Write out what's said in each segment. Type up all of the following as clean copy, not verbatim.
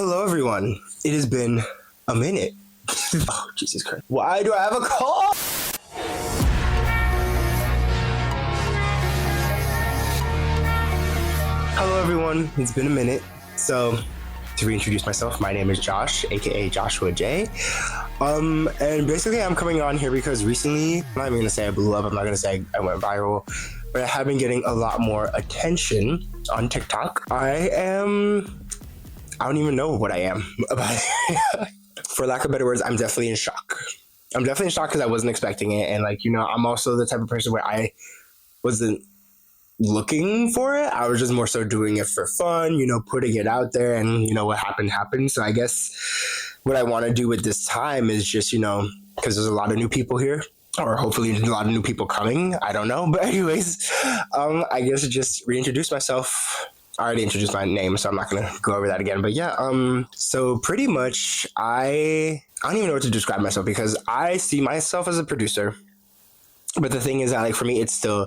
Hello, everyone. It has been a minute. Oh, Jesus Christ. Why do I have a call? Hello, everyone. It's been a minute. So, to reintroduce myself, my name is Josh, aka Joshua J. And basically, I'm coming on here because recently, I'm not even gonna say I blew up. I'm not gonna say I went viral, but I have been getting a lot more attention on TikTok. I don't even know what I am about it. For lack of better words, I'm definitely in shock. I'm definitely in shock because I wasn't expecting it. And I'm also the type of person where I wasn't looking for it. I was just more so doing it for fun, putting it out there, and what happened. So I guess what I want to do with this time is just, because there's a lot of new people here, or hopefully a lot of new people coming. I don't know. But anyways, I guess just reintroduce myself. I already introduced my name, so I'm not going to go over that again. But yeah, so pretty much I don't even know what to describe myself because I see myself as a producer. But the thing is that, for me, it's still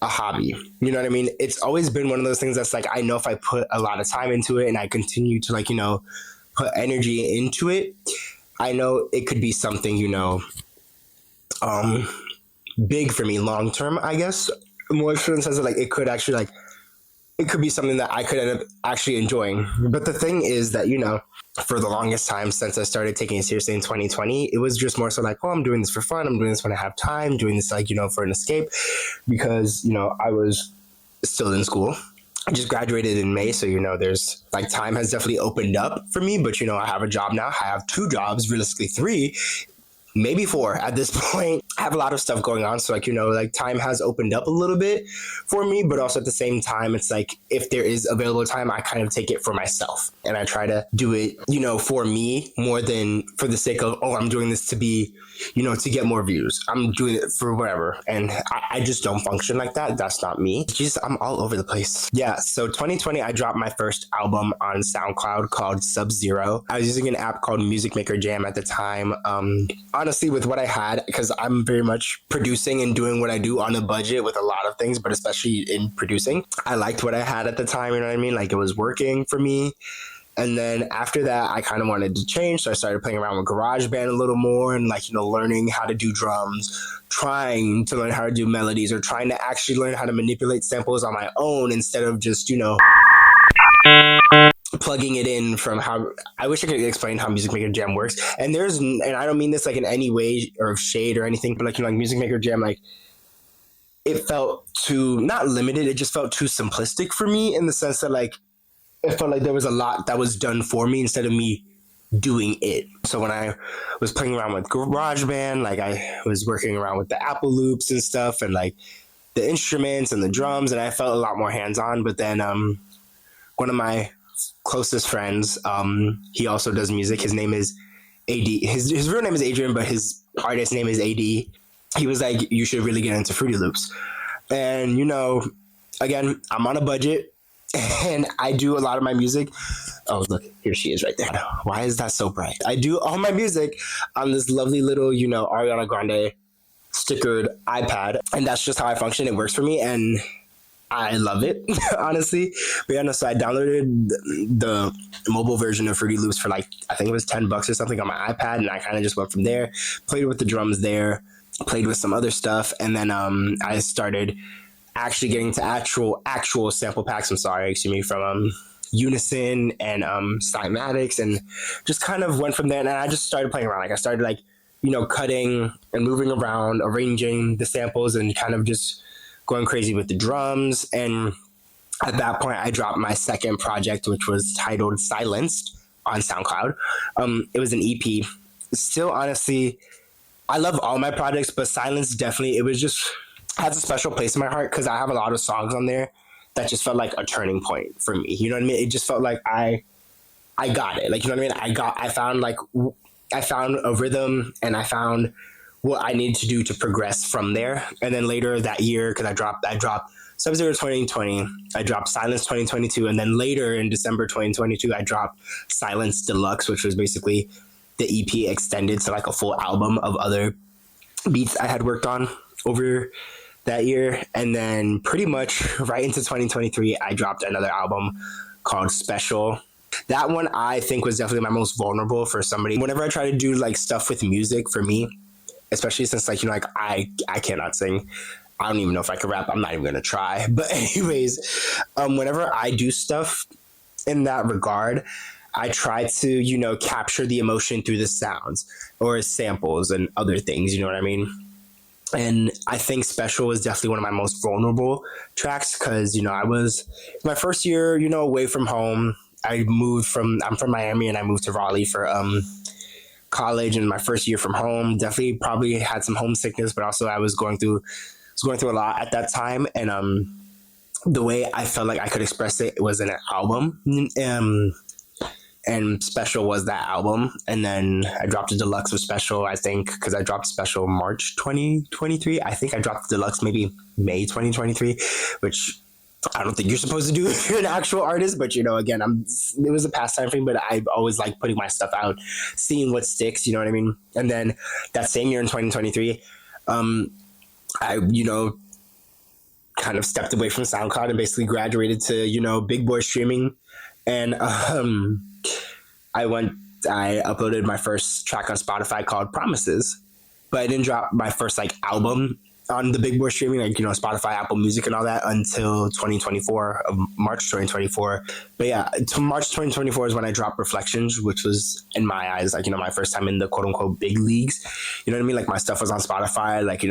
a hobby. You know what I mean? It's always been one of those things that's I know if I put a lot of time into it and I continue to put energy into it, I know it could be something, big for me long term, I guess. More so in the sense that it could actually it could be something that I could end up actually enjoying. But the thing is that, for the longest time since I started taking it seriously in 2020, it was just more so I'm doing this for fun. I'm doing this when I have time, doing this for an escape because, I was still in school. I just graduated in May. So, there's time has definitely opened up for me, but, I have a job now. I have 2 jobs, realistically 3, maybe 4 at this point. I have a lot of stuff going on. So time has opened up a little bit for me, but also at the same time, it's if there is available time, I kind of take it for myself and I try to do it, for me more than for the sake of, I'm doing this to be, to get more views. I'm doing it for whatever. And I just don't function like that. That's not me. I'm all over the place. Yeah. So 2020, I dropped my first album on SoundCloud called Sub-Zero. I was using an app called Music Maker Jam at the time. Honestly, with what I had, because I'm very much producing and doing what I do on a budget with a lot of things, but especially in producing, I liked what I had at the time. You know what I mean? It was working for me. And then after that, I kind of wanted to change. So I started playing around with GarageBand a little more and learning how to do drums, trying to learn how to do melodies, or trying to actually learn how to manipulate samples on my own instead of just, plugging it in from how I wish I could explain how Music Maker Jam works. And I don't mean this in any way or shade or anything, but Music Maker Jam, it felt too, not limited, it just felt too simplistic for me in the sense that it felt like there was a lot that was done for me instead of me doing it. So when I was playing around with GarageBand, I was working around with the Apple loops and stuff and the instruments and the drums, and I felt a lot more hands-on. But then one of my closest friends, he also does music. His name is AD. His real name is Adrian, but his artist name is AD. He was like, you should really get into Fruity Loops. And, again, I'm on a budget and I do a lot of my music. Oh, look, here she is right there. Why is that so bright? I do all my music on this lovely little, Ariana Grande stickered iPad. And that's just how I function. It works for me. And I love it, honestly. But yeah, no, so I downloaded the mobile version of Fruity Loops for I think it was $10 or something on my iPad. And I kind of just went from there, played with the drums there, played with some other stuff. And then I started actually getting to actual sample packs, from Unison and Cymatics, and just kind of went from there. And I just started playing around. I started cutting and moving around, arranging the samples and kind of just going crazy with the drums. And at that point, I dropped my second project, which was titled Silenced on SoundCloud. It was an EP. Still, honestly, I love all my projects, but Silenced definitely, it was just has a special place in my heart because I have a lot of songs on there that just felt like a turning point for me. You know what I mean? It just felt like I got it. You know what I mean? I found a rhythm and I found what I needed to do to progress from there. And then later that year, because I dropped Sub-Zero 2020, I dropped Silence 2022, and then later in December 2022, I dropped Silence Deluxe, which was basically the EP extended to a full album of other beats I had worked on over that year. And then pretty much right into 2023, I dropped another album called Special. That one I think was definitely my most vulnerable for somebody. Whenever I try to do like stuff with music, for me, especially since like, like I cannot sing. I don't even know if I could rap. I'm not even gonna try. But anyways, whenever I do stuff in that regard, I try to, capture the emotion through the sounds or samples and other things, you know what I mean? And I think Special was definitely one of my most vulnerable tracks because, I was my first year, away from home. I'm from Miami and I moved to Raleigh for college, and my first year from home definitely probably had some homesickness, but also I was going through a lot at that time. And the way I felt like I could express it was in an album. And Special was that album. And then I dropped a deluxe of Special, I think, because I dropped Special March 2023. I think I dropped the deluxe maybe May 2023, which I don't think you're supposed to do if you're an actual artist. But, again, it was a pastime for me, but I always like putting my stuff out, seeing what sticks, you know what I mean? And then that same year in 2023, I, kind of stepped away from SoundCloud and basically graduated to, big boy streaming. And I uploaded my first track on Spotify called Promises, but I didn't drop my first like album on the big boy streaming, like, Spotify, Apple Music and all that until 2024, March 2024. But yeah, to March 2024 is when I dropped Reflections, which was in my eyes, like, my first time in the quote unquote big leagues. You know what I mean? Like my stuff was on Spotify, like,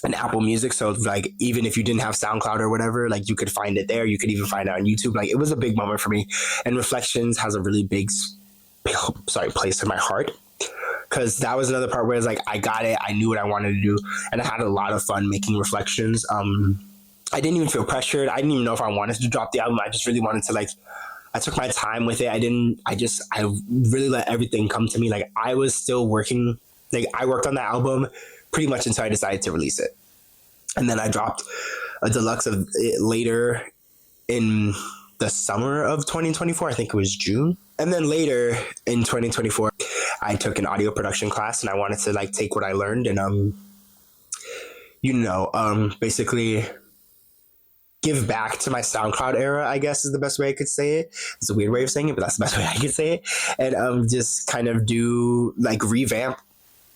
and Apple Music. So like, even if you didn't have SoundCloud or whatever, like you could find it there. You could even find it on YouTube. Like it was a big moment for me. And Reflections has a really big, place in my heart. Cause that was another part where it's like, I got it. I knew what I wanted to do. And I had a lot of fun making Reflections. I didn't even feel pressured. I didn't even know if I wanted to drop the album. I just really wanted to I took my time with it. I really let everything come to me. Like I was still working, like I worked on the album pretty much until I decided to release it. And then I dropped a deluxe of it later in the summer of 2024. I think it was June. And then later in 2024, I took an audio production class and I wanted to take what I learned and, basically give back to my SoundCloud era, I guess is the best way I could say it. It's a weird way of saying it, but that's the best way I could say it. And just kind of do revamp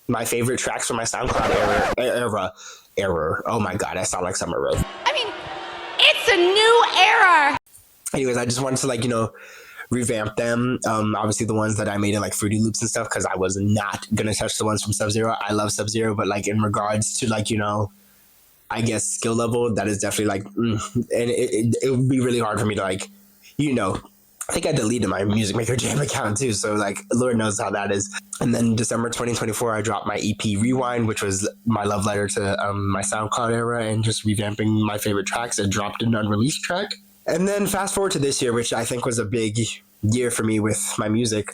my favorite tracks from my SoundCloud era. Oh my God, I sound like Summer Rose. I mean, it's a new era. Anyways, I just wanted to revamp them. Obviously the ones that I made in Fruity Loops and stuff, because I was not gonna touch the ones from Sub-Zero. I love Sub-Zero, but in regards to I guess skill level, that is definitely and it would be really hard for me to I think I deleted my Music Maker Jam account too, so Lord knows how that is. And then December 2024, I dropped my EP Rewind, which was my love letter to my SoundCloud era and just revamping my favorite tracks. I dropped an unreleased track. And then fast forward to this year, which I think was a big year for me with my music.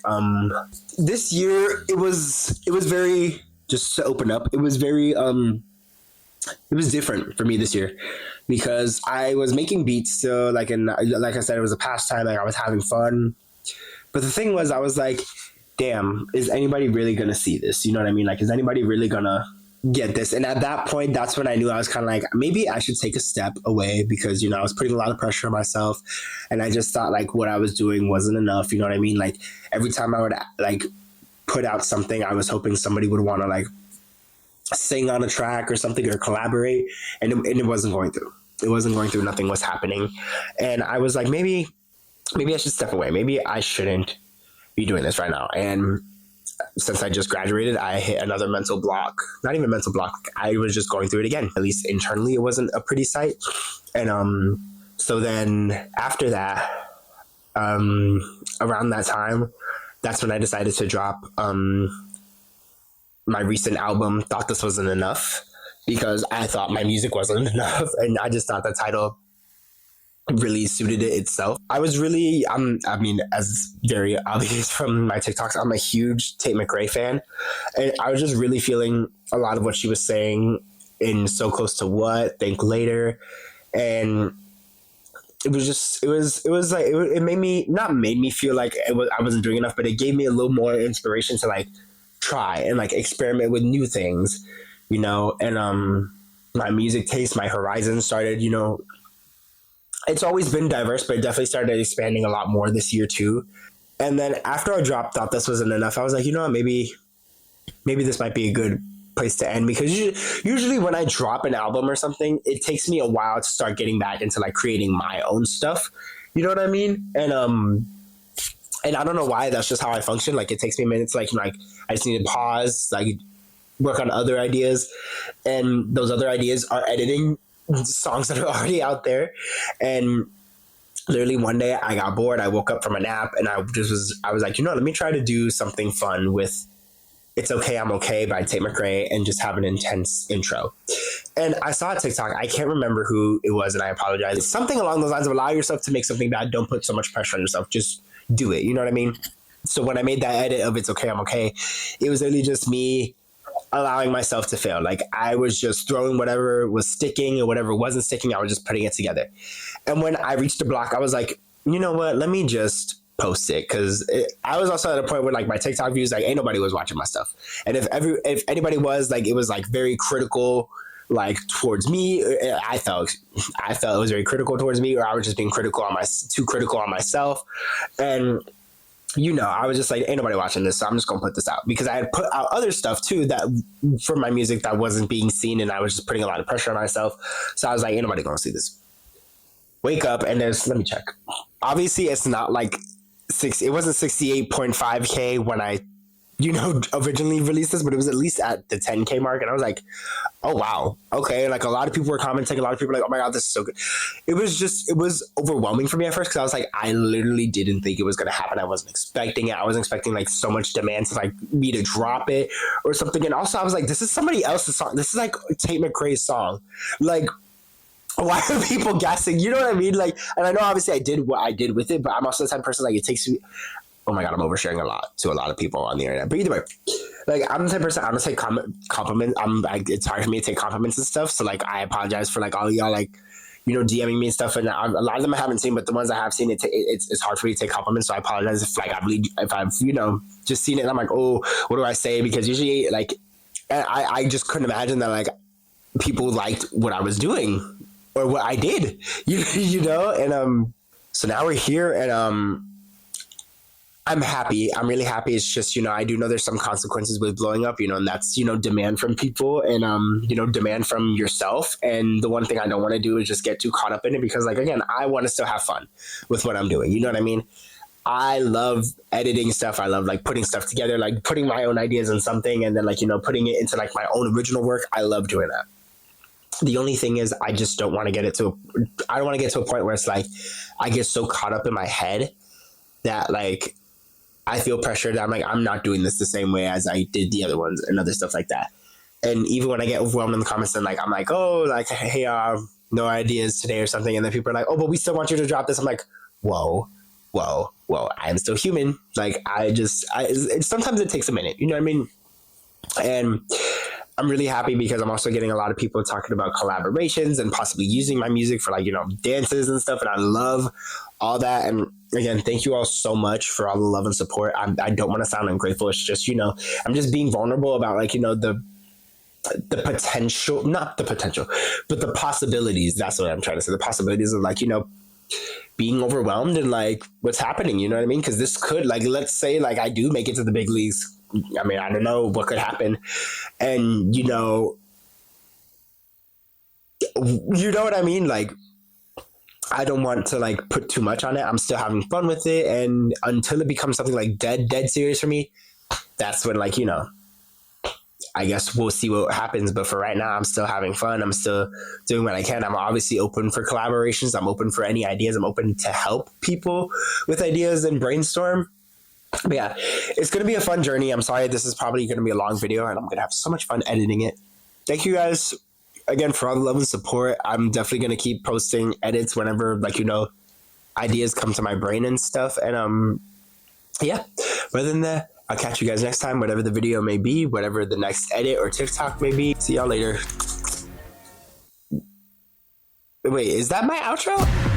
This year, it was very, just to open up, it was very, it was different for me this year because I was making beats. So like I said, it was a pastime. I was having fun. But the thing was, I was like, damn, is anybody really going to see this? You know what I mean? Is anybody really going to get this? And at that point, that's when I knew I was kind of maybe I should take a step away because, I was putting a lot of pressure on myself. And I just thought what I was doing wasn't enough. You know what I mean? Every time I would put out something, I was hoping somebody would want to sing on a track or something or collaborate, and it wasn't going through. It wasn't going through. Nothing was happening, and I was maybe I should step away. Maybe I shouldn't be doing this right now. And since I just graduated, I hit another mental block. Not even mental block. I was just going through it again. At least internally, it wasn't a pretty sight. And so then after that, around that time, that's when I decided to drop my recent album. Thought this wasn't enough because I thought my music wasn't enough, and I just thought the title really suited it itself. I was really, as very obvious from my TikToks, I'm a huge Tate McRae fan, and I was just really feeling a lot of what she was saying in So Close to What, Think Later, and it made me, not made me feel like I wasn't doing enough, but it gave me a little more inspiration to try and experiment with new things, and my music taste, my horizons started, it's always been diverse, but it definitely started expanding a lot more this year too. And then after I thought this wasn't enough, I was like, you know what, maybe this might be a good place to end, because usually when I drop an album or something, it takes me a while to start getting back into like creating my own stuff. You know what I mean? And I don't know why, that's just how I function. Like, it takes me minutes. Like I just need to pause, like work on other ideas, and those other ideas are editing songs that are already out there. And literally one day I got bored. I woke up from a nap and I was like, you know, let me try to do something fun with It's Okay, I'm Okay by Tate McRae and just have an intense intro. And I saw a TikTok. I can't remember who it was, and I apologize. It's something along those lines of allow yourself to make something bad. Don't put so much pressure on yourself. Just do it. You know what I mean? So when I made that edit of It's Okay, I'm Okay, it was literally just me allowing myself to fail. Like, I was just throwing whatever was sticking or whatever wasn't sticking. I was just putting it together. And when I reached the block, I was like, you know what? Let me just post it, because I was also at a point where like my TikTok views, like ain't nobody was watching my stuff. And if anybody was, like, it was like very critical, like towards me. I felt it was very critical towards me, or I was just being too critical on myself. And you know, I was just like, ain't nobody watching this, so I'm just gonna put this out, because I had put out other stuff too that for my music that wasn't being seen, and I was just putting a lot of pressure on myself. So I was like, ain't nobody gonna see this. Wake up and let me check. Obviously, it's not like it wasn't 68.5K when I, you know, originally released this, but it was at least at the 10K mark. And I was like, oh, wow. Okay. Like, a lot of people were commenting. A lot of people were like, oh my God, this is so good. It was overwhelming for me at first, because I was like, I literally didn't think it was going to happen. I wasn't expecting it. I wasn't expecting like so much demand to like me to drop it or something. And also I was like, this is somebody else's song. This is like Tate McRae's song. Like, why are people guessing? You know what I mean? Like, and I know obviously I did what I did with it, but I'm also the type of person, like, it takes me, oh my God, I'm oversharing a lot to a lot of people on the internet. But either way, like, I'm the type of person, I'm gonna take compliments. It's hard for me to take compliments and stuff. So like, I apologize for like all of y'all, like, you know, DMing me and stuff. And a lot of them I haven't seen, but the ones I have seen, it's hard for me to take compliments. So I apologize if like if I've, you know, just seen it and I'm like, oh, what do I say? Because usually, like, I just couldn't imagine that like people liked what I was doing or what I did, you know? And so now we're here, and I'm happy. I'm really happy. It's just, you know, I do know there's some consequences with blowing up, you know, and that's, you know, demand from people and, you know, demand from yourself. And the one thing I don't want to do is just get too caught up in it, because, like, again, I want to still have fun with what I'm doing. You know what I mean? I love editing stuff. I love like putting stuff together, like putting my own ideas in something and then, like, you know, putting it into like my own original work. I love doing that. The only thing is, I just don't want to get to a point where it's like I get so caught up in my head that like I feel pressured. I'm like, I'm not doing this the same way as I did the other ones and other stuff like that. And even when I get overwhelmed in the comments, and like I'm like, oh, like, hey, no ideas today or something, and then people are like, oh, but we still want you to drop this. I'm like, whoa, I'm still human. Like, sometimes it takes a minute. You know what I mean? And I'm really happy because I'm also getting a lot of people talking about collaborations and possibly using my music for, like, you know, dances and stuff. And I love all that. And again, thank you all so much for all the love and support. I don't want to sound ungrateful. It's just, you know, I'm just being vulnerable about, like, you know, the potential, not the potential, but the possibilities. That's what I'm trying to say. The possibilities of, like, you know, being overwhelmed and like what's happening. You know what I mean? Because this could, like, let's say like I do make it to the big leagues. I mean, I don't know what could happen. And, you know what I mean? Like, I don't want to like put too much on it. I'm still having fun with it. And until it becomes something like dead serious for me, that's when, like, you know, I guess we'll see what happens. But for right now, I'm still having fun. I'm still doing what I can. I'm obviously open for collaborations. I'm open for any ideas. I'm open to help people with ideas and brainstorm. But yeah, it's going to be a fun journey. I'm sorry, this is probably going to be a long video, and I'm going to have so much fun editing it. Thank you guys again for all the love and support. I'm definitely going to keep posting edits whenever, like, you know, ideas come to my brain and stuff. And yeah, other than that, I'll catch you guys next time, whatever the video may be, whatever the next edit or TikTok may be. See y'all later. Wait, is that my outro?